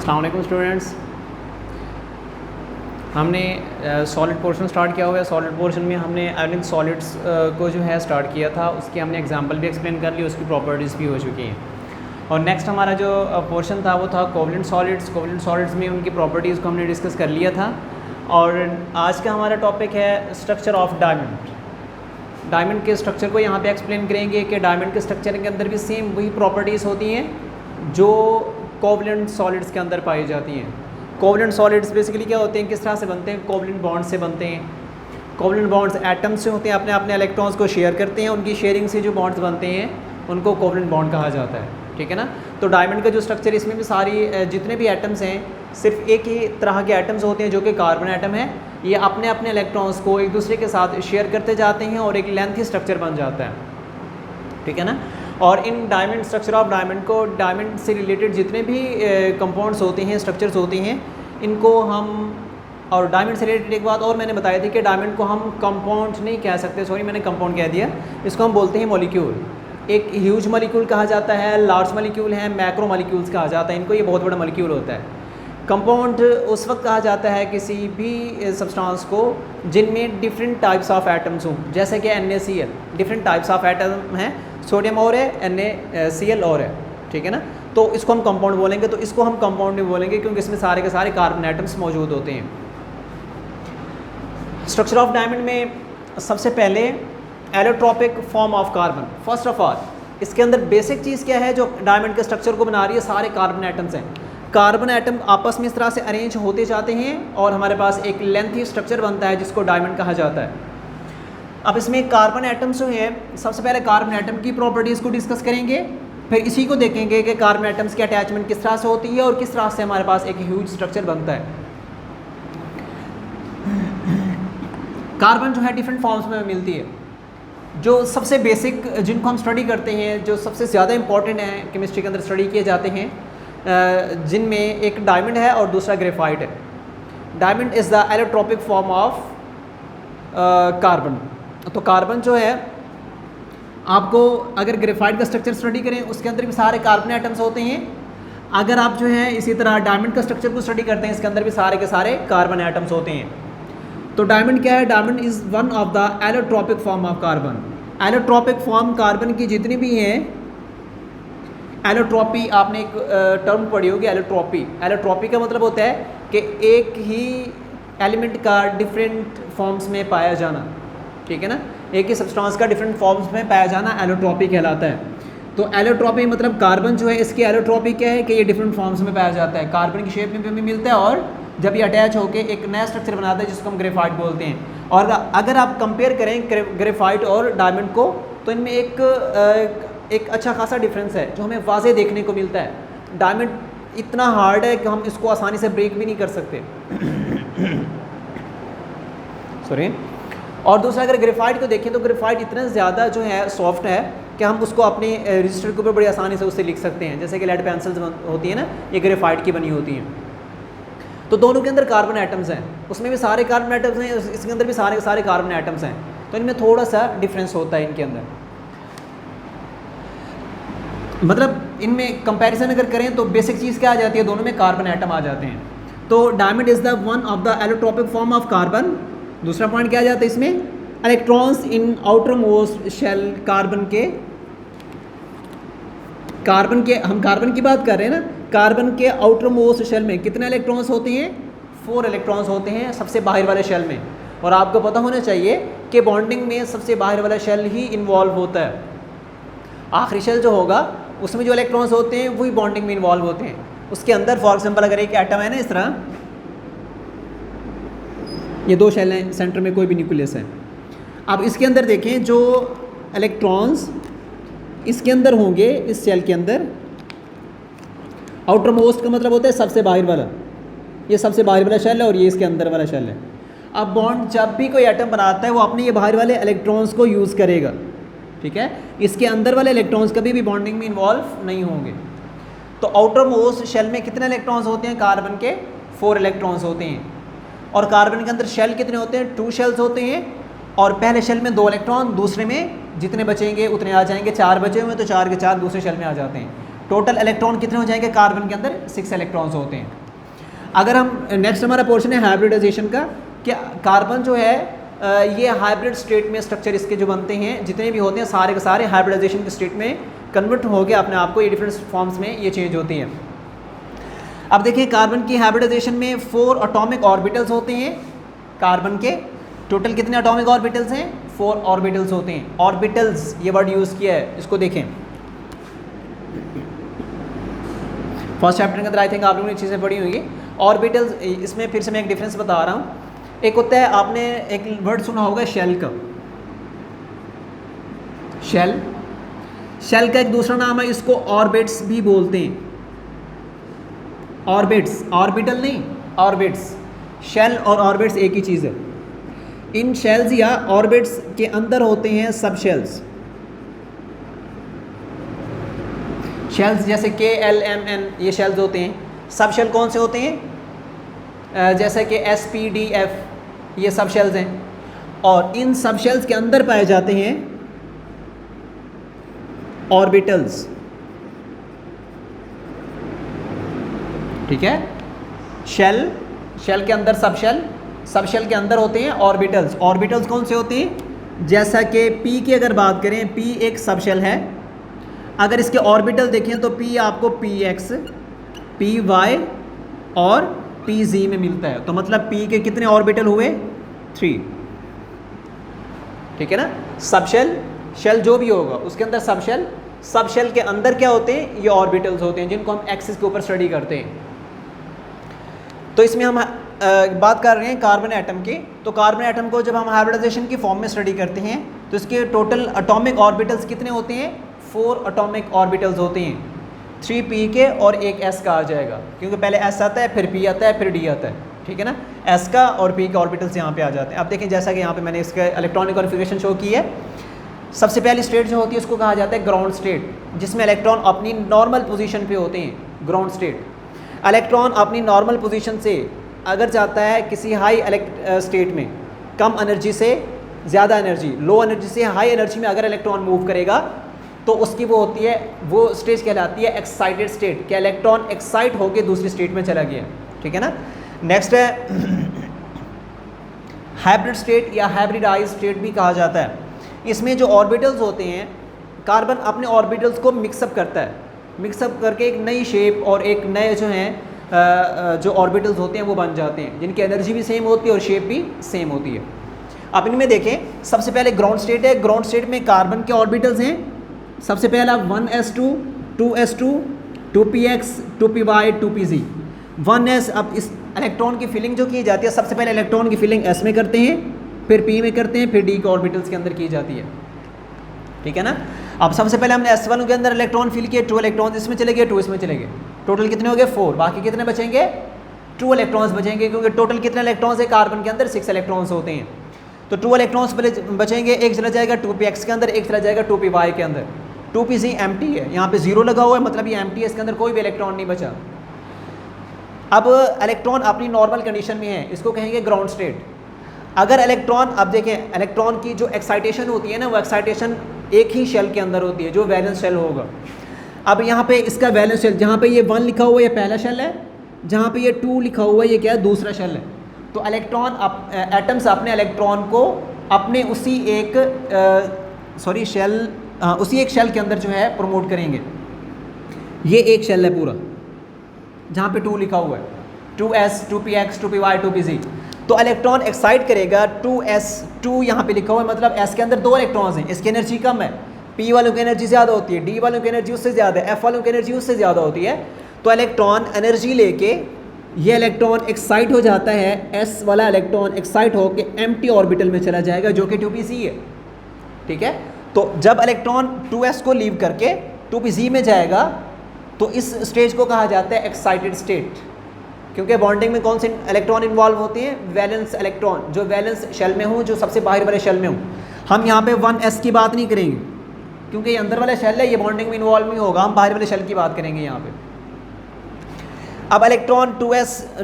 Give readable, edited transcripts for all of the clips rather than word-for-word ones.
अस्सलाम वालेकुम स्टूडेंट्स। हमने सॉलिड पोर्शन स्टार्ट किया हुआ है। सॉलिड पोर्शन में हमने आयोनिक सॉलिड्स को जो है स्टार्ट किया था, उसकी हमने एग्जांपल भी एक्सप्लेन कर ली, उसकी प्रॉपर्टीज़ भी हो चुकी हैं। और नेक्स्ट हमारा जो पोर्शन था वो था कोवलेंट सॉलिड्स। कोवलेंट सॉलिड्स में उनकी प्रॉपर्टीज़ को हमने डिस्कस कर लिया था। और आज का हमारा टॉपिक है स्ट्रक्चर ऑफ डायमंड। डायमंड के स्ट्रक्चर को यहाँ पे एक्सप्लेन करेंगे कि डायमंड के स्ट्रक्चर के अंदर भी सेम वही प्रॉपर्टीज़ होती हैं जो कोवलेंट सॉलिड्स के अंदर पाई जाती हैं। कोवलेंट सॉलिड्स बेसिकली क्या होते हैं, किस तरह से बनते हैं? कोवलेंट बॉन्ड से बनते हैं। कोवलेंट बॉन्ड्स एटम से होते हैं, अपने अपने इलेक्ट्रॉन्स को शेयर करते हैं, उनकी शेयरिंग से जो बॉन्ड्स बनते हैं उनको कोवलेंट बॉन्ड कहा जाता है। ठीक है ना। तो डायमंड का जो स्ट्रक्चर, इसमें भी सारी जितने भी एटम्स हैं, सिर्फ एक ही तरह के एटम्स होते हैं जो कि कार्बन एटम है। ये अपने अपने इलेक्ट्रॉन्स को एक दूसरे के साथ शेयर करते जाते हैं और एक लेंथी स्ट्रक्चर बन जाता है। ठीक है ना। और in diamond structure of diamond को, डायमंड से रिलेटेड जितने भी कंपाउंड्स होते हैं, स्ट्रक्चर्स होते हैं, इनको हम, और डायमंड से रिलेटेड एक बात और मैंने बताई थी कि डायमंड को हम कंपाउंड नहीं कह सकते, सॉरी मैंने कंपाउंड कह दिया, इसको हम बोलते हैं मॉलिक्यूल। एक ह्यूज मॉलिक्यूल कहा जाता है, लार्ज मॉलिक्यूल है, मैक्रो मॉलिक्यूल्स कहा जाता है इनको। ये बहुत बड़ा मॉलिक्यूल होता है। कंपाउंड उस वक्त कहा जाता है किसी भी सब्सटेंस को जिनमें डिफरेंट टाइप्स ऑफ एटम्स हों, जैसे कि NaCl, different types of atom हैं, सोडियम और है, NaCl और है। ठीक है ना। तो इसको हम कंपाउंड बोलेंगे। तो इसको हम कंपाउंड नहीं बोलेंगे क्योंकि इसमें सारे के सारे कार्बन एटम्स मौजूद होते हैं। स्ट्रक्चर ऑफ डायमंड में सबसे पहले allotropic form of carbon. First of all इसके अंदर बेसिक चीज़ क्या है जो डायमंड के स्ट्रक्चर को बना रही है? सारे कार्बन एटम्स हैं। कार्बन एटम आपस में इस तरह से अरेंज होते जाते हैं और हमारे पास एक लेंथी स्ट्रक्चर बनता है जिसको डायमंड कहा जाता है। अब इसमें कार्बन एटम्स जो हैं, सबसे पहले कार्बन एटम की प्रॉपर्टीज़ को डिस्कस करेंगे, फिर इसी को देखेंगे कि कार्बन एटम्स की अटैचमेंट किस तरह से होती है और किस तरह से हमारे पास एक ह्यूज स्ट्रक्चर बनता है। कार्बन जो है डिफरेंट फॉर्म्स में मिलती है। जो सबसे बेसिक जिनको हम स्टडी करते हैं, जो सबसे ज़्यादा इंपॉर्टेंट हैं, केमिस्ट्री के अंदर स्टडी किए जाते हैं, जिनमें एक डायमंड है और दूसरा ग्रेफाइट है। Diamond is the allotropic form of carbon. तो कार्बन जो है, आपको अगर ग्रेफाइट का स्ट्रक्चर स्टडी करें उसके अंदर भी सारे कार्बन एटम्स होते हैं। अगर आप जो है इसी तरह डायमंड का स्ट्रक्चर को स्टडी करते हैं, इसके अंदर भी सारे के सारे कार्बन एटम्स होते हैं। तो डायमंड क्या है? Diamond is one of the allotropic form of carbon. Allotropic form carbon की जितनी भी हैं, एलोट्रॉपी आपने एक टर्म पढ़ी होगी, एलोट्रॉपी। एलोट्रॉपी का मतलब होता है कि एक ही एलिमेंट का डिफरेंट फॉर्म्स में पाया जाना। ठीक है ना। एक ही सब्सटेंस का डिफरेंट फॉर्म्स में पाया जाना एलोट्रॉपी कहलाता है। तो एलोट्रॉपी मतलब कार्बन जो है, इसकी एलोट्रॉपी क्या है कि ये डिफरेंट फॉर्म्स में पाया जाता है, कार्बन की शेप में भी मिलता है और जब ये अटैच होकर एक नया स्ट्रक्चर बनाता है जिसको हम ग्रेफाइट बोलते हैं। और अगर आप कंपेयर करें ग्रेफाइट और डायमंड को, तो इनमें एक अच्छा खासा डिफरेंस है जो हमें वाज़े देखने को मिलता है। डायमंड इतना हार्ड है कि हम इसको आसानी से ब्रेक भी नहीं कर सकते। सॉरी। और दूसरा अगर ग्रेफाइट को देखें तो ग्रेफाइट इतना ज़्यादा जो है सॉफ्ट है कि हम उसको अपने रजिस्टर के ऊपर बड़ी आसानी से उससे लिख सकते हैं। जैसे कि लेड पेंसिल्स होती है ना, ये ग्रेफाइट की बनी होती हैं। तो दोनों के अंदर कार्बन एटम्स हैं, उसमें भी सारे कार्बन एटम्स हैं, इसके अंदर भी सारे के सारे कार्बन एटम्स हैं। तो इनमें थोड़ा सा डिफरेंस होता है इनके अंदर। मतलब इनमें कंपैरिजन अगर करें तो बेसिक चीज़ क्या आ जाती है? दोनों में कार्बन एटम आ जाते हैं। तो diamond is the one of the allotropic form of carbon. दूसरा पॉइंट क्या आ जाता है इसमें? Electrons in outer most shell. Carbon के हम कार्बन की बात कर रहे हैं ना। कार्बन के आउटर मोस्ट शेल में कितने इलेक्ट्रॉन्स होते हैं? 4 इलेक्ट्रॉन्स होते हैं सबसे बाहर वाले शेल में। और आपको पता होना चाहिए कि बॉन्डिंग में सबसे बाहर वाला शेल ही इन्वॉल्व होता है। आखिरी शेल जो होगा उसमें जो इलेक्ट्रॉन्स होते हैं वही बॉन्डिंग में इन्वॉल्व होते हैं। उसके अंदर फॉर एग्जांपल अगर एक एटम है ना, इस तरह ये 2 शेल हैं, सेंटर में कोई भी न्यूक्लियस है। अब इसके अंदर देखें जो इलेक्ट्रॉन्स इसके अंदर होंगे, इस शेल के अंदर, आउटर मोस्ट का मतलब होता है सबसे बाहर वाला। ये सबसे बाहर वाला शेल है और ये इसके अंदर वाला शेल है। अब बॉन्ड जब भी कोई एटम बनाता है वो अपने ये बाहर वाले इलेक्ट्रॉन्स को यूज़ करेगा। ठीक है। इसके अंदर वाले इलेक्ट्रॉन्स कभी भी बॉन्डिंग में इन्वॉल्व नहीं होंगे। तो आउटर मोस्ट शेल में कितने इलेक्ट्रॉन्स होते हैं? कार्बन के 4 इलेक्ट्रॉन्स होते हैं। और कार्बन के अंदर शेल कितने होते हैं? 2 शेल्स होते हैं। और पहले शेल में 2 इलेक्ट्रॉन, दूसरे में जितने बचेंगे उतने आ जाएंगे। 4 बचे हुए तो 4 के 4 दूसरे शेल में आ जाते हैं। टोटल इलेक्ट्रॉन कितने हो जाएंगे कार्बन के अंदर? 6 इलेक्ट्रॉन्स होते हैं। अगर हम नेक्स्ट हमारा पोर्शन है हाइब्रिडाइजेशन का, कि कार्बन जो है ये हाइब्रिड स्टेट में स्ट्रक्चर इसके जो बनते हैं जितने भी होते हैं सारे के सारे हाइब्रिडाइजेशन के स्टेट में कन्वर्ट हो गया अपने आप को, ये डिफरेंट फॉर्म्स में ये चेंज होती हैं। अब देखिए कार्बन की हाइब्रिडाइजेशन में 4 एटॉमिक ऑर्बिटल्स होते हैं। कार्बन के टोटल कितने एटॉमिक ऑर्बिटल्स हैं? 4 ऑर्बिटल्स होते हैं। ऑर्बिटल्स ये वर्ड यूज़ किया है, इसको देखें फर्स्ट चैप्टर के अंदर आई थिंक आप लोगों ने चीज़ें पढ़ी होंगी। ऑर्बिटल्स, इसमें फिर से मैं एक डिफरेंस बता रहा हूँ। एक होता है, आपने एक वर्ड सुना होगा शेल का, शेल, शेल का एक दूसरा नाम है, इसको ऑर्बिट्स भी बोलते हैं। ऑर्बिट्स, ऑर्बिटल नहीं, ऑर्बिट्स। शेल और ऑर्बिट्स एक ही चीज़ है। इन शेल्स या ऑर्बिट्स के अंदर होते हैं सब शेल्स। शेल्स जैसे KLMN ये शेल्स होते हैं। सब शेल कौन से होते हैं? जैसे कि SPDF ये सब शेल्स हैं, और इन सब शेल्स के अंदर पाए जाते हैं ऑर्बिटल्स। ठीक है, शेल, शेल के अंदर सब शेल, सब शेल के अंदर होते हैं ऑर्बिटल्स। ऑर्बिटल्स कौन से होते हैं? जैसा कि P की अगर बात करें, P एक सब शेल है। अगर इसके ऑर्बिटल देखें तो P आपको PX, PY और PZ में मिलता है। तो मतलब P के कितने ऑर्बिटल हुए? 3। ठीक है ना। सब शेल, शेल जो भी होगा उसके अंदर सब शेल, सब शेल के अंदर क्या होते हैं? ये ऑर्बिटल्स होते हैं जिनको हम एक्सिस के ऊपर स्टडी करते हैं। तो इसमें हम बात कर रहे हैं कार्बन एटम की। तो कार्बन एटम को जब हम हाइब्रिडाइजेशन की फॉर्म में स्टडी करते हैं तो इसके टोटल एटॉमिक ऑर्बिटल्स कितने होते हैं? 4 एटॉमिक ऑर्बिटल्स होते हैं। 3 P के और एक S का आ जाएगा, क्योंकि पहले S आता है, फिर P आता है, फिर D आता है। ठीक है ना, S का और P के ऑर्बिटल्स यहाँ पे आ जाते हैं। अब देखें जैसा कि यहाँ पे मैंने इसका इलेक्ट्रॉनिक कॉन्फ़िगरेशन शो की है। सबसे पहली स्टेट जो होती है उसको कहा जाता है ग्राउंड स्टेट, जिसमें इलेक्ट्रॉन अपनी नॉर्मल पोजीशन पे होते हैं। ग्राउंड स्टेट, इलेक्ट्रॉन अपनी नॉर्मल पोजीशन से अगर जाता है किसी हाई स्टेट में, कम एनर्जी से ज़्यादा एनर्जी, लो एनर्जी से हाई एनर्जी में अगर इलेक्ट्रॉन मूव करेगा तो उसकी वो होती है, वो स्टेज कहलाती है एक्साइटेड स्टेट, कि इलेक्ट्रॉन एक्साइट होकर दूसरी स्टेट में चला गया। ठीक है ना। नेक्स्ट है हाइब्रिड स्टेट या हाइब्रिडाइज स्टेट भी कहा जाता है। इसमें जो ऑर्बिटल्स होते हैं, कार्बन अपने ऑर्बिटल्स को मिक्सअप करता है, मिक्सअप करके एक नई शेप और एक नए जो हैं जो ऑर्बिटल्स होते हैं वो बन जाते हैं, जिनकी एनर्जी भी सेम होती है और शेप भी सेम होती है। अब इनमें देखें, सबसे पहले ग्राउंड स्टेट है। ग्राउंड स्टेट में कार्बन के ऑर्बिटल्स हैं। सबसे पहला 1s2, 2s2, 2px, 2py, 2pz, 1s। अब इस इलेक्ट्रॉन की फिलिंग जो की जाती है, सबसे पहले इलेक्ट्रॉन की फिलिंग s में करते हैं, फिर p में करते हैं, फिर d के ऑर्बिटल्स के अंदर की जाती है। ठीक है ना। अब सबसे पहले हमने s1 के अंदर इलेक्ट्रॉन फिल किए, 2 इलेक्ट्रॉन इसमें चले गए, 2 इसमें चले गए। टोटल कितने हो गए? 4। बाकी कितने बचेंगे? 2 इलेक्ट्रॉन्स बचेंगे, क्योंकि टोटल कितने इलेक्ट्रॉन्स है कार्बन के अंदर? 6 इलेक्ट्रॉन्स होते हैं। तो 2 इलेक्ट्रॉन्स बचेंगे, एक चला जाएगा 2px के अंदर, एक चला जाएगा 2py के अंदर। 2pz एम्प्टी है, यहाँ पे 0 लगा हुआ है, मतलब ये एम्प्टी है, इसके अंदर कोई भी इलेक्ट्रॉन नहीं बचा। अब इलेक्ट्रॉन अपनी नॉर्मल कंडीशन में है, इसको कहेंगे ग्राउंड स्टेट। अगर इलेक्ट्रॉन, अब देखें इलेक्ट्रॉन की जो एक्साइटेशन होती है ना, वो एक्साइटेशन एक ही शेल के अंदर होती है, जो वैलेंस शेल होगा। अब यहाँ पे इसका वैलेंस शेल, जहाँ पे ये 1 लिखा हुआ है ये पहला शेल है, जहाँ पे ये 2 लिखा हुआ है ये क्या है? दूसरा शेल है। तो इलेक्ट्रॉन एटम्स अपने इलेक्ट्रॉन को अपने उसी एक उसी एक शेल के अंदर जो है प्रमोट करेंगे। ये एक शेल है पूरा जहाँ पे 2 लिखा हुआ है, 2s, 2px, 2py, 2pz। तो इलेक्ट्रॉन एक्साइट करेगा 2s, 2 यहाँ पे लिखा हुआ है, मतलब s के अंदर 2 इलेक्ट्रॉन्स हैं, इसकी एनर्जी कम है, p वालों की एनर्जी ज़्यादा होती है, d वालों की एनर्जी उससे ज़्यादा है, f वालों की एनर्जी उससे ज़्यादा होती है। तो इलेक्ट्रॉन एनर्जी लेके, ये इलेक्ट्रॉन एक्साइट हो जाता है, s वाला इलेक्ट्रॉन एक्साइट होकर एम्प्टी ऑर्बिटल में चला जाएगा, जो कि 2pz है। ठीक है। तो जब इलेक्ट्रॉन 2s को लीव करके 2pz में जाएगा तो इस स्टेज को कहा जाता है एक्साइटेड स्टेट, क्योंकि बॉन्डिंग में कौन से इलेक्ट्रॉन इन्वॉल्व होते हैं? वैलेंस इलेक्ट्रॉन, जो वैलेंस शेल में हूँ, जो सबसे बाहर वाले शेल में हूँ। हम यहाँ पे 1s की बात नहीं करेंगे, क्योंकि ये अंदर वाला शेल है, ये बॉन्डिंग में इन्वॉल्व नहीं होगा, हम बाहर वाले शेल की बात करेंगे यहाँ पे। अब इलेक्ट्रॉन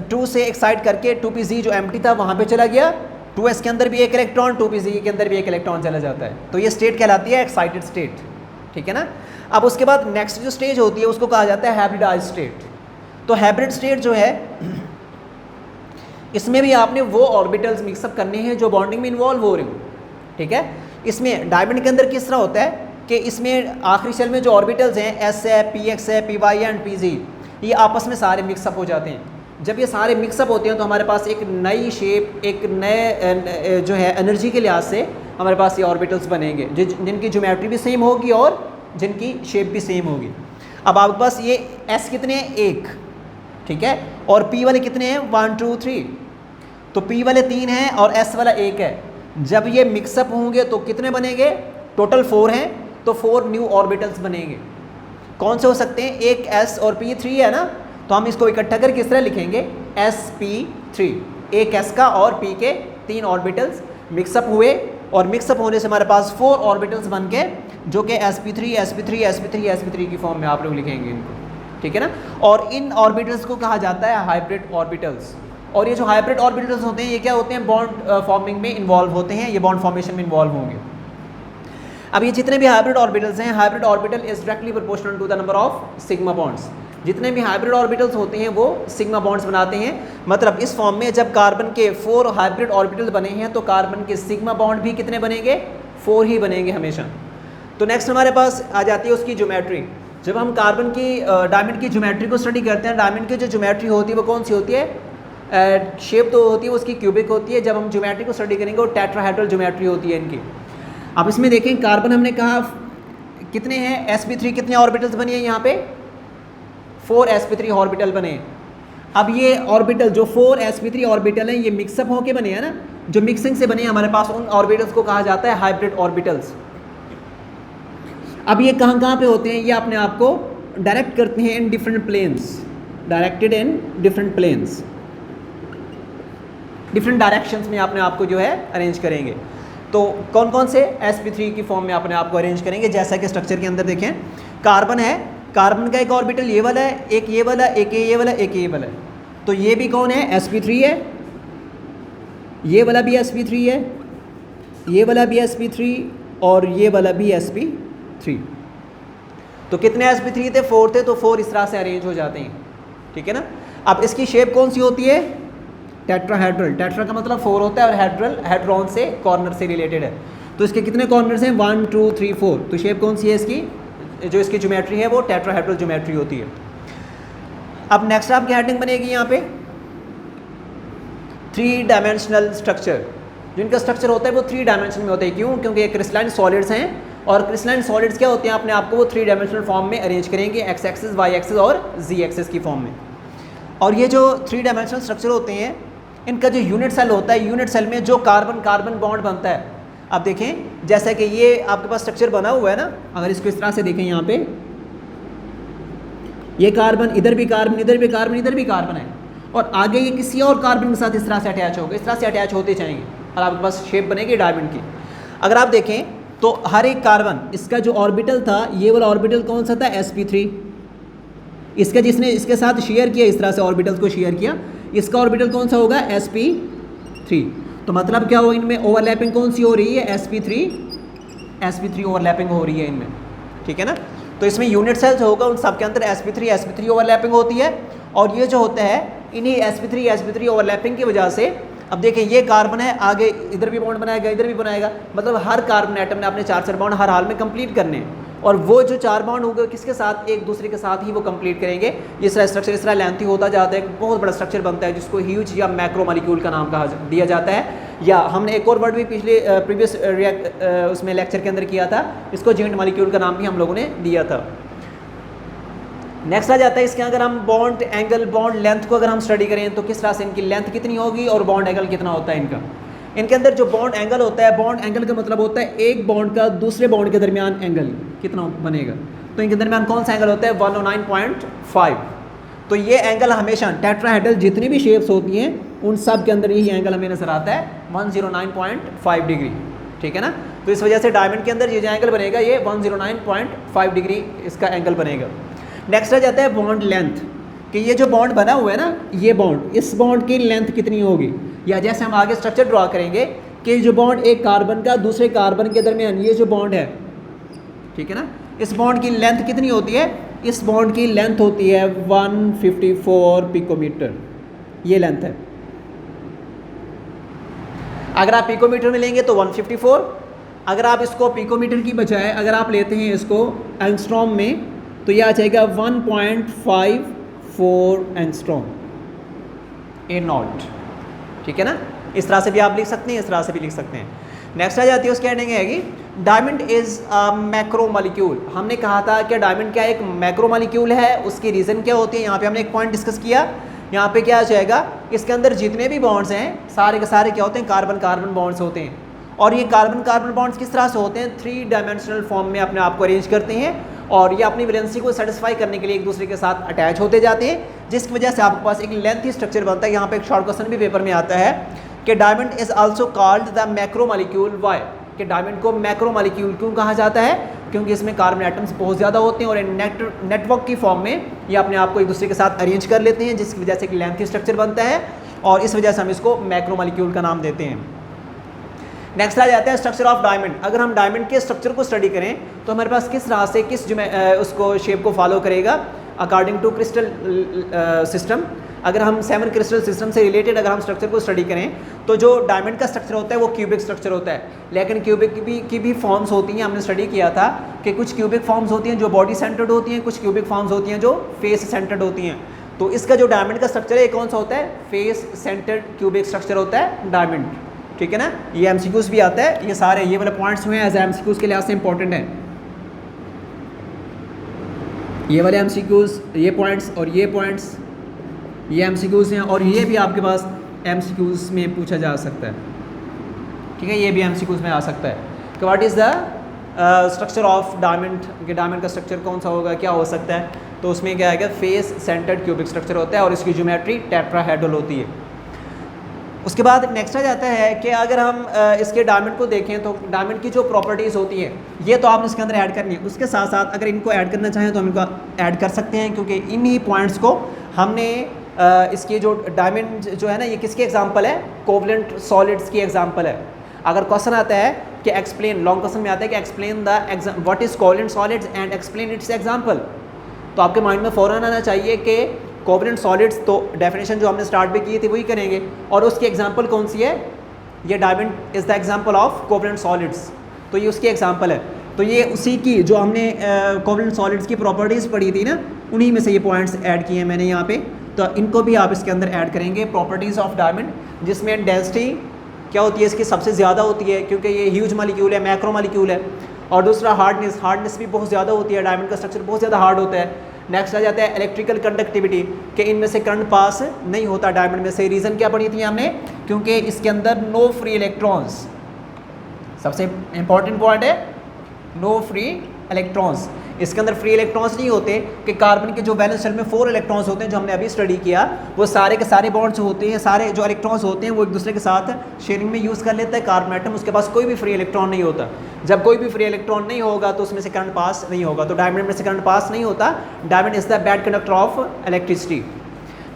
2 से एक्साइट करके 2pz जो एम्प्टी था वहाँ पे चला गया, 2s के अंदर भी एक इलेक्ट्रॉन, 2pz के अंदर भी एक इलेक्ट्रॉन चला जाता है। तो ये स्टेट कहलाती है एक्साइटेड स्टेट। ठीक है ना। अब उसके बाद नेक्स्ट जो स्टेज होती है उसको कहा जाता है हाइब्रिडाइज स्टेट। तो हाइब्रिड स्टेट जो है इसमें भी आपने वो ऑर्बिटल्स मिक्सअप करने हैं जो बॉन्डिंग में इन्वॉल्व हो रहे हो, ठीक है। इसमें डायमंड के अंदर किस तरह होता है कि इसमें आखिरी शेल में जो ऑर्बिटल्स हैं एस है, पी एक्स है, P Y and P Z, ये आपस में सारे मिक्सअप हो जाते हैं। जब ये सारे मिक्सअप होते हैं तो हमारे पास एक नई शेप, एक नए जो है एनर्जी के लिहाज से हमारे पास ये ऑर्बिटल्स बनेंगे जिनकी ज्योमेट्री भी सेम होगी और जिनकी शेप भी सेम होगी। अब आपके पास ये एस कितने हैं, एक, ठीक है, और पी वाले कितने हैं, 1 2 3, तो पी वाले 3 हैं और एस वाला 1 है। जब ये मिक्सअप होंगे तो कितने बनेंगे, टोटल 4 हैं, तो 4 न्यू ऑर्बिटल्स बनेंगे। कौन से हो सकते हैं, एक एस और पी 3 है ना, तो हम इसको इकट्ठा कर किस तरह लिखेंगे, एस पी 3, एक एस का और पी के 3 ऑर्बिटल्स मिक्सअप हुए और मिक्सअप होने से हमारे पास 4 ऑर्बिटल्स बन के जो कि sp3 sp3 sp3 sp3 की फॉर्म में आप लोग लिखेंगे इनको, ठीक है ना। और इन ऑर्बिटल्स को कहा जाता है हाइब्रिड ऑर्बिटल्स। और ये जो हाइब्रिड ऑर्बिटल्स होते हैं ये क्या होते हैं, बॉन्ड फॉर्मिंग में इन्वॉल्व होते हैं, ये बॉन्ड फॉर्मेशन में इन्वॉल्व होंगे। अब ये जितने भी हाइब्रिड ऑर्बिटल्स हैं, hybrid orbital is directly proportional to the number of sigma bonds. जितने भी हाइब्रिड ऑर्बिटल्स होते हैं वो सिग्मा बॉन्ड्स बनाते हैं। मतलब इस फॉर्म में जब कार्बन के 4 हाइब्रिड ऑर्बिटल बने हैं तो कार्बन के सिग्मा बॉन्ड भी कितने बनेंगे, 4 ही बनेंगे हमेशा। तो नेक्स्ट हमारे पास आ जाती है उसकी ज्योमेट्री। जब हम कार्बन की डायमंड की ज्योमेट्री को स्टडी करते हैं, डायमंड की जो ज्योमेट्री होती है वो कौन सी होती है, शेप तो होती है उसकी क्यूबिक होती है। जब हम ज्योमेट्री को स्टडी करेंगे वो टेट्राहेड्रल ज्योमेट्री होती है इनकी। अब इसमें देखें कार्बन हमने कहा कितने हैं, sp3 कितने ऑर्बिटल्स बने हैं यहाँ पे, 4 sp3 ऑर्बिटल बने। अब ये ऑर्बिटल जो 4 sp3 ऑर्बिटल हैं ये मिक्सअप होके बने हैं ना, जो मिक्सिंग से बने हैं हमारे पास, उन ऑर्बिटल्स को कहा जाता है हाइब्रिड ऑर्बिटल्स। अब ये कहाँ कहाँ पे होते हैं, ये अपने आप को डायरेक्ट करते हैं in different planes, directed in different planes, different directions में अपने आप को जो है अरेंज करेंगे। तो कौन कौन से sp3 की फॉर्म में अपने आप को अरेंज करेंगे, जैसा कि स्ट्रक्चर के अंदर देखें कार्बन है, कार्बन का एक ऑर्बिटल ये वाला है, एक ये वाला, एक ये वाला, एक ये वाला। तो ये भी कौन है, sp3 है, ये वाला भी sp3 है, ये वाला भी sp3 और ये वाला भी sp3। तो कितने sp3 थे, 4 थे, तो 4 इस तरह से अरेंज हो जाते हैं, ठीक है ना। अब इसकी शेप कौन सी होती है, टेट्राहेड्रल। टेट्रा का मतलब 4 होता है और हेड्रल हेड्रॉन से कॉर्नर से रिलेटेड है। तो इसके कितने कॉर्नर्स हैं, 1 2 3 4। तो शेप कौन सी है इसकी, जो इसकी ज्योमेट्री है वो टेट्राहेड्रल ज्योमेट्री होती है। अब नेक्स्ट आपकी हेडिंग बनेगी यहाँ पे 3 डायमेंशनल स्ट्रक्चर। जिनका स्ट्रक्चर होता है वो 3 डायमेंशन में होता है। क्यों, क्योंकि ये क्रिस्टलाइन सॉलिड्स हैं और क्रिस्टलाइन सॉलिड्स क्या होते हैं, अपने आप को वो 3 डायमेंशनल फॉर्म में अरेंज करेंगे, एक्स एक्सिस, वाई एक्सिस और जी एक्सिस की फॉर्म में। और ये जो 3 डायमेंशनल स्ट्रक्चर होते हैं इनका जो यूनिट सेल होता है, यूनिट सेल में जो कार्बन कार्बन बॉन्ड बनता है, अब देखें जैसा कि ये आपके पास स्ट्रक्चर बना हुआ है ना, अगर इसको इस तरह से देखें, यहाँ पे ये कार्बन, इधर भी कार्बन, इधर भी कार्बन, इधर भी कार्बन है, और आगे ये किसी और कार्बन के साथ इस तरह से अटैच होगा, इस तरह से अटैच होते जाएंगे और आपके पास शेप बनेगी डायमंड की। अगर आप देखें तो हर एक कार्बन, इसका जो ऑर्बिटल था, ये वाला ऑर्बिटल कौन सा था, sp3। इसका जिसने इसके साथ शेयर किया, इस तरह से ऑर्बिटल्स को शेयर किया, इसका ऑर्बिटल कौन सा होगा, sp3। तो मतलब क्या हो, इनमें ओवरलैपिंग कौन सी हो रही है, sp3 ओवरलैपिंग हो रही है इनमें, ठीक है ना। तो इसमें यूनिट सेल्स होगा, उन सब के अंदर sp3 ओवरलैपिंग होती है। और ये जो होता है इन्हीं sp3 ओवरलैपिंग की वजह से, अब देखें ये कार्बन है, आगे इधर भी बॉन्ड बनाएगा, इधर भी बनाएगा, मतलब हर कार्बन एटम ने अपने 4 बॉन्ड हर हाल में कंप्लीट करने हैं। और वो जो 4 बॉन्ड होंगे किसके साथ, एक दूसरे के साथ ही वो कंप्लीट करेंगे। ये सारा स्ट्रक्चर इस तरह लेंथी होता जाता है, एक बहुत बड़ा स्ट्रक्चर बनता है जिसको ह्यूज या मैक्रो मॉलिक्यूल का नाम कहा दिया जाता है। या हमने एक और वर्ड भी पिछले प्रीवियस उसमें लेक्चर के अंदर किया था, इसको जॉइंट मॉलिक्यूल का नाम भी हम लोगों ने दिया था। नेक्स्ट आ जाता है इसके, अगर हम बॉन्ड एंगल, बॉन्ड लेंथ को अगर हम स्टडी करें तो किस तरह से इनकी लेंथ कितनी होगी और बॉन्ड एंगल कितना होता है इनका। इनके अंदर जो बॉन्ड एंगल होता है, बॉन्ड एंगल का मतलब होता है एक बॉन्ड का दूसरे बॉन्ड के दरमियान एंगल कितना बनेगा। तो इनके दरमियान कौन सा एंगल होता है, 109.5। तो ये एंगल हमेशा टेट्राहेड्रल जितनी भी शेप्स होती हैं उन सब के अंदर यही एंगल हमें नजर आता है, 109.5 डिग्री, ठीक है ना। तो इस वजह से डायमंड के अंदर ये जो एंगल बनेगा ये 109.5 डिग्री इसका एंगल बनेगा। नेक्स्ट आ जाता है बॉन्ड लेंथ, कि ये जो बॉन्ड बना हुआ है ना, ये बॉन्ड, इस बॉन्ड की लेंथ कितनी होगी। या जैसे हम आगे स्ट्रक्चर ड्रॉ करेंगे कि जो बॉन्ड एक कार्बन का दूसरे कार्बन के दरमियान, ये जो बॉन्ड है, ठीक है ना, इस बॉन्ड की लेंथ कितनी होती है? इस बॉन्ड की लेंथ होती है 154 पिकोमीटर, ये लेंथ है। अगर आप पिकोमीटर में लेंगे तो 154, अगर आप इसको पिकोमीटर की बजाय अगर आप लेते हैं इसको एंगस्ट्रॉम में तो ये आ जाएगा 1.54 एंगस्ट्रॉम ए नॉट, ठीक है ना। इस तरह से भी आप लिख सकते हैं, इस तरह से भी लिख सकते हैं। नेक्स्ट आ जाती है उसके हेडिंग है कि diamond is a macro molecule. हमने कहा था कि डायमंड क्या एक मैक्रो मॉलिक्यूल है, उसकी रीज़न क्या होती है, यहाँ पे हमने एक पॉइंट डिस्कस किया। यहाँ पे क्या आ जाएगा, इसके अंदर जितने भी बॉन्ड्स हैं सारे के सारे क्या होते हैं, कार्बन कार्बन बॉन्ड्स होते हैं। और ये कार्बन कार्बन बॉन्ड्स किस तरह से होते हैं, 3 डायमेंशनल फॉर्म में अपने आप को अरेंज करते हैं और ये अपनी वैलेंसी को सेटिस्फाई करने के लिए एक दूसरे के साथ अटैच होते जाते हैं, जिसकी वजह से आपके पास एक लेंथी स्ट्रक्चर बनता है। यहाँ पे एक शॉर्ट क्वेश्चन भी पेपर में आता है कि diamond is also called the macro molecule why, कि डायमंड को मैक्रो मॉलिक्यूल क्यों कहा जाता है, क्योंकि इसमें कार्बन एटम्स बहुत ज़्यादा होते हैं और नेटवर्क की फॉर्म में ये अपने आप को एक दूसरे के साथ अरेंज कर लेते हैं, जिसकी वजह से एक लेंथी स्ट्रक्चर बनता है और इस वजह से हम इसको मैक्रो मॉलिक्यूल का नाम देते हैं। नेक्स्ट आ जाता है स्ट्रक्चर ऑफ डायमंड। अगर हम डायमंड के स्ट्रक्चर को स्टडी करें तो हमारे पास किस तरह से किस उसको शेप को फॉलो करेगा अकॉर्डिंग टू क्रिस्टल सिस्टम। अगर हम 7 क्रिस्टल सिस्टम से रिलेटेड अगर हम स्ट्रक्चर को स्टडी करें तो जो डायमंड का स्ट्रक्चर होता है वो क्यूबिक स्ट्रक्चर होता है, लेकिन क्यूबिक की भी फॉर्म्स होती हैं। हमने स्टडी किया था कि कुछ क्यूबिक फॉर्म्स होती हैं जो बॉडी सेंटर्ड होती हैं, कुछ क्यूबिक फॉर्म्स होती हैं जो फेस सेंटर्ड होती हैं। तो इसका जो डायमंड का स्ट्रक्चर है कौन सा होता है, फेस सेंटर्ड क्यूबिक स्ट्रक्चर होता है डायमंड, ठीक है ना। ये एमसीक्यूज भी आता है, ये सारे ये वाले पॉइंट्स हुए हैं एज एमसीक्यूज के लिहाज से इंपॉर्टेंट है। ये वाले एमसीक्यूज, ये पॉइंट्स और ये पॉइंट्स ये एमसीक्यूज हैं और ये भी आपके पास एमसीक्यूज में पूछा जा सकता है, ठीक है। ये भी एमसीक्यूज में आ सकता है कि what is the structure of diamond, कि डायमंड का स्ट्रक्चर कौन सा होगा, क्या हो सकता है। तो उसमें क्या आएगा, फेस सेंटर्ड क्यूबिक स्ट्रक्चर होता है और इसकी ज्योमेट्री टेट्राहेड्रल होती है। उसके बाद नेक्स्ट आ जाता है कि अगर हम इसके डायमंड को देखें तो डायमंड की जो प्रॉपर्टीज़ होती हैं ये तो आपने इसके अंदर ऐड करनी है। उसके साथ साथ अगर इनको ऐड करना चाहें तो हम इनको ऐड कर सकते हैं, क्योंकि इन्हीं पॉइंट्स को हमने इसकी जो डायमंड जो है ना, ये किसके एग्जांपल है, कोवलेंट सॉलिड्स की एग्जांपल है। अगर क्वेश्चन आता है कि एक्सप्लेन, लॉन्ग क्वेश्चन में आता है कि explain the what is covalent solids and explain it's example, तो आपके माइंड में फ़ौरन आना चाहिए कि कोवलेंट सॉलिड्स, तो डेफिनेशन जो हमने स्टार्ट भी की थी वही करेंगे और उसकी एग्जांपल कौन सी है, ये diamond is the example of covalent solids, तो ये उसकी एग्जांपल है। तो ये उसी की जो हमने कोवलेंट सॉलिड्स की प्रॉपर्टीज़ पढ़ी थी ना, उन्हीं में से ये पॉइंट्स ऐड किए हैं मैंने यहाँ पे, तो इनको भी आप इसके अंदर ऐड करेंगे। प्रॉपर्टीज़ ऑफ डायमंड, जिसमें डेंसिटी क्या होती है इसकी सबसे ज़्यादा होती है क्योंकि ये ह्यूज मॉलिक्यूल है, मैक्रो मॉलिक्यूल है। और दूसरा हार्डनेस भी बहुत ज़्यादा होती है, डायमंड का स्ट्रक्चर बहुत ज़्यादा हार्ड होता है। नेक्स्ट आ जाता है इलेक्ट्रिकल कंडक्टिविटी, कि इनमें से करंट पास नहीं होता डायमंड में से। रीज़न क्या पढ़ी थी हमने, क्योंकि इसके अंदर नो फ्री इलेक्ट्रॉन्स, सबसे इंपॉर्टेंट पॉइंट है नो फ्री इलेक्ट्रॉन्स। इसके अंदर फ्री इलेक्ट्रॉन्स नहीं होते, कि कार्बन के जो वैलेंस शेल में 4 इलेक्ट्रॉन्स होते हैं जो हमने अभी स्टडी किया, वो सारे के सारे बॉन्ड्स होते हैं, सारे जो इलेक्ट्रॉन्स होते हैं वो एक दूसरे के साथ शेयरिंग में यूज़ कर लेता है कार्बन एटम, उसके पास कोई भी फ्री इलेक्ट्रॉन नहीं होता। जब कोई भी फ्री इलेक्ट्रॉन नहीं होगा तो उसमें से करंट पास नहीं होगा, तो डायमंड में से करंट पास नहीं होता। Diamond is the bad conductor of electricity.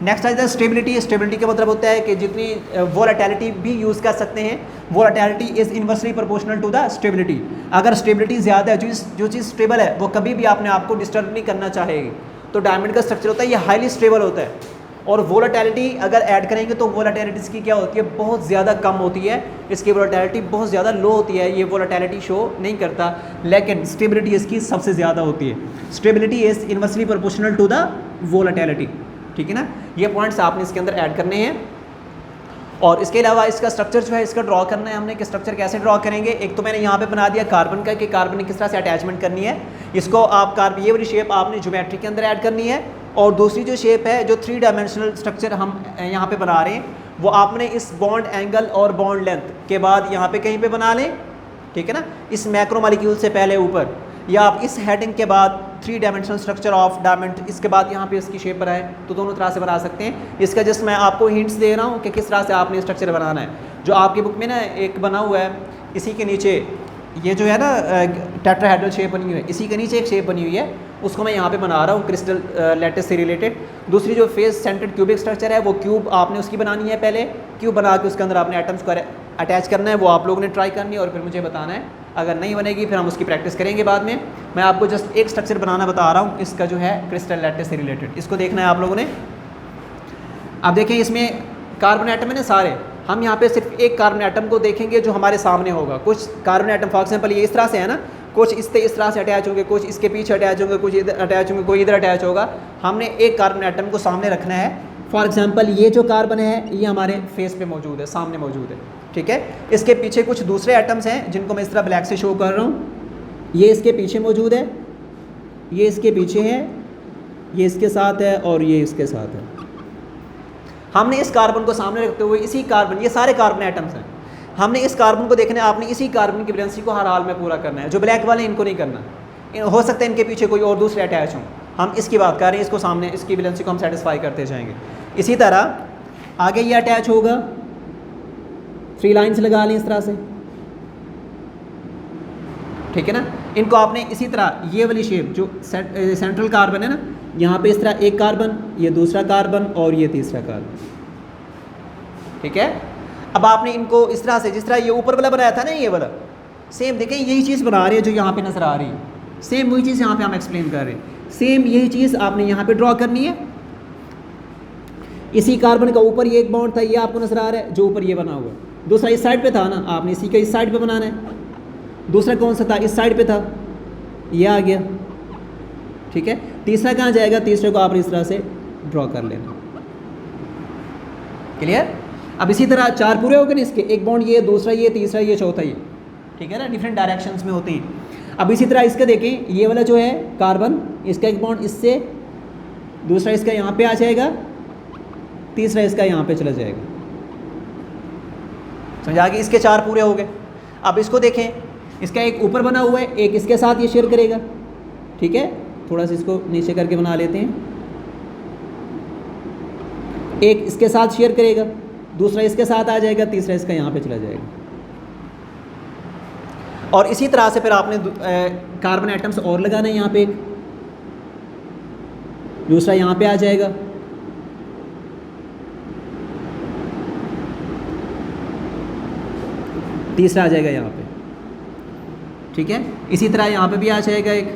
Next आ जाता है स्टेबिलिटी। स्टेबिलिटी का मतलब होता है कि जितनी वोलेटिलिटी भी यूज़ कर सकते हैं, volatility is inversely proportional to the stability. अगर स्टेबिलिटी ज़्यादा है, जो चीज़ स्टेबल है वो कभी भी अपने आप को डिस्टर्ब नहीं करना चाहेगी, तो डायमंड का स्ट्रक्चर होता है ये हाईली स्टेबल होता है। और वोलेटिलिटी अगर ऐड करेंगे तो वोलेटिलिटी इसकी क्या होती है, बहुत ज़्यादा कम होती है, इसकी वोलेटिलिटी बहुत ज़्यादा लो होती है, ये वोलेटिलिटी शो नहीं करता। लेकिन स्टेबिलिटी इसकी सबसे ज़्यादा होती है। Stability is inversely proportional to the volatility, ठीक है ना। ये पॉइंट्स आपने इसके अंदर ऐड करने हैं। और इसके अलावा इसका स्ट्रक्चर जो है इसका ड्रॉ करना है हमने, कि स्ट्रक्चर कैसे ड्रॉ करेंगे। एक तो मैंने यहाँ पे बना दिया कार्बन का, कि कार्बन ने किस तरह से अटैचमेंट करनी है, इसको आप कार्बन ये वाली शेप आपने ज्योमेट्री के अंदर ऐड करनी है। और दूसरी जो शेप है, जो 3 डायमेंशनल स्ट्रक्चर हम यहाँ पे बना रहे हैं, वो आपने इस बॉन्ड एंगल और बॉन्ड लेंथ के बाद यहाँ पे कहीं पे बना लें, ठीक है ना, इस मैक्रो मॉलिक्यूल से पहले ऊपर, या आप इस हेडिंग के बाद 3 डायमेंशनल स्ट्रक्चर ऑफ डायमंड, इसके बाद यहाँ पे इसकी शेप बनाए, तो दोनों तरह से बना सकते हैं। इसका जस्ट मैं आपको हिंट्स दे रहा हूँ कि किस तरह से आपने स्ट्रक्चर बनाना है। जो आपकी बुक में ना एक बना हुआ है, इसी के नीचे ये जो है ना टेट्राहेड्रल शेप बनी हुई है, इसी के नीचे एक शेप बनी हुई है, उसको मैं यहाँ पे बना रहा हूँ क्रिस्टल लैटिस से रिलेटेड। दूसरी जो फेस सेंटर्ड क्यूबिक स्ट्रक्चर है, वो क्यूब आपने उसकी बनानी है, पहले क्यूब बना के उसके अंदर आपने एटम्स को अटैच करना है वो आप लोगों ने ट्राई करनी है और फिर मुझे बताना है। अगर नहीं बनेगी फिर हम उसकी प्रैक्टिस करेंगे बाद में। मैं आपको जस्ट एक स्ट्रक्चर बनाना बता रहा हूँ इसका जो है क्रिस्टल लैटिस से रिलेटेड, इसको देखना है आप लोगों ने। अब देखें इसमें कार्बन एटम है ना सारे, हम यहाँ पे सिर्फ एक कार्बन एटम को देखेंगे जो हमारे सामने होगा। कुछ कार्बन एटम फॉर एग्जाम्पल ये इस तरह से है ना, कुछ इस तरह से अटैच होंगे, कुछ इसके पीछे अटैच होंगे, कुछ इधर अटैच होंगे, कोई इधर अटैच होगा। हमने एक कार्बन एटम को सामने रखना है। फॉर एग्जांपल ये जो कार्बन है ये हमारे फेस पे मौजूद है, सामने मौजूद है, ठीक है। इसके पीछे कुछ दूसरे एटम्स हैं जिनको मैं इस तरह ब्लैक से शो कर रहा हूँ। ये इसके पीछे मौजूद है, ये इसके पीछे है, ये इसके साथ है और ये इसके साथ है। हमने इस कार्बन को सामने रखते हुए इसी कार्बन, ये सारे कार्बन एटम्स हैं, हमने इस कार्बन को देखना है। आपने इसी कार्बन की वैलेंसी को हर हाल में पूरा करना है। जो ब्लैक वाले इनको नहीं करना, हो सकता है इनके पीछे कोई और दूसरे अटैच हों, हम इसकी बात कर रहे हैं। इसको सामने, इसकी वैलेंसी को हम सेटिस्फाई करते जाएंगे। इसी तरह आगे ये अटैच होगा, 3 लाइन्स लगा लें इस तरह से, ठीक है ना। इनको आपने इसी तरह ये वाली शेप जो सेंट्रल कार्बन है ना, यहाँ पे इस तरह एक कार्बन, ये दूसरा कार्बन और ये तीसरा कार्बन, ठीक है। अब आपने इनको इस तरह से, जिस तरह ये ऊपर वाला बनाया था ना ये वाला, सेम देखें यही चीज़ बना रहे हैं जो यहाँ पे नज़र आ रही है। सेम वही चीज़ यहाँ पे हम एक्सप्लेन कर रहे हैं। सेम यही चीज़ आपने यहाँ पे ड्रॉ करनी है। इसी कार्बन का ऊपर ये एक बॉन्ड था, ये आपको नज़र आ रहा है जो ऊपर ये बना हुआ है। दूसरा इस साइड पे था ना, आपने इसी का इस साइड पे बनाना है। दूसरा कौन सा था, इस साइड पे था, ये आ गया, ठीक है। तीसरा कहाँ जाएगा, तीसरे को आपने इस तरह से ड्रॉ कर लेना। क्लियर। अब इसी तरह 4 पूरे हो गए ना इसके, एक बॉन्ड ये, दूसरा ये, तीसरा ये, चौथा ये, ठीक है ना। डिफरेंट डायरेक्शंस में होती हैं। अब इसी तरह इसका देखें, ये वाला जो है कार्बन, इसका एक बॉन्ड इससे, दूसरा इसका यहाँ पे आ जाएगा, तीसरा इसका यहाँ पे चला जाएगा। समझा कि इसके 4 पूरे हो गए। अब इसको देखें, इसका एक ऊपर बना हुआ है, एक इसके साथ ये शेयर करेगा, ठीक है। थोड़ा सा इसको नीचे करके बना लेते हैं। एक इसके साथ शेयर करेगा, दूसरा इसके साथ आ जाएगा, तीसरा इसका यहाँ पे चला जाएगा। और इसी तरह से फिर आपने कार्बन एटम्स और लगाना है। यहाँ पे एक दूसरा यहाँ पे आ जाएगा, तीसरा आ जाएगा यहाँ पे, ठीक है। इसी तरह यहाँ पे भी आ जाएगा एक।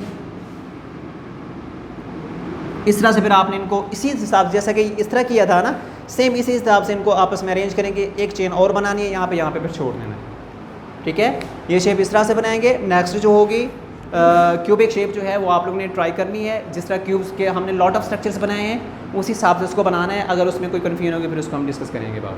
इस तरह से फिर आपने इनको इसी हिसाब से, जैसा कि इस तरह किया था ना, सेम इसी हिसाब से इनको आपस में अरेंज करेंगे। एक चेन और बनानी है यहाँ पे फिर छोड़ देना है, ठीक है। ये शेप इस तरह से बनाएंगे। नेक्स्ट जो होगी क्यूबिक शेप जो है वो आप लोगों ने ट्राई करनी है। जिस तरह क्यूब्स के हमने लॉट ऑफ स्ट्रक्चर्स बनाए हैं उसी हिसाब से उसको बनाना है। अगर उसमें कोई कन्फ्यूजन होगी फिर उसको हम डिस्कस करेंगे बाद में।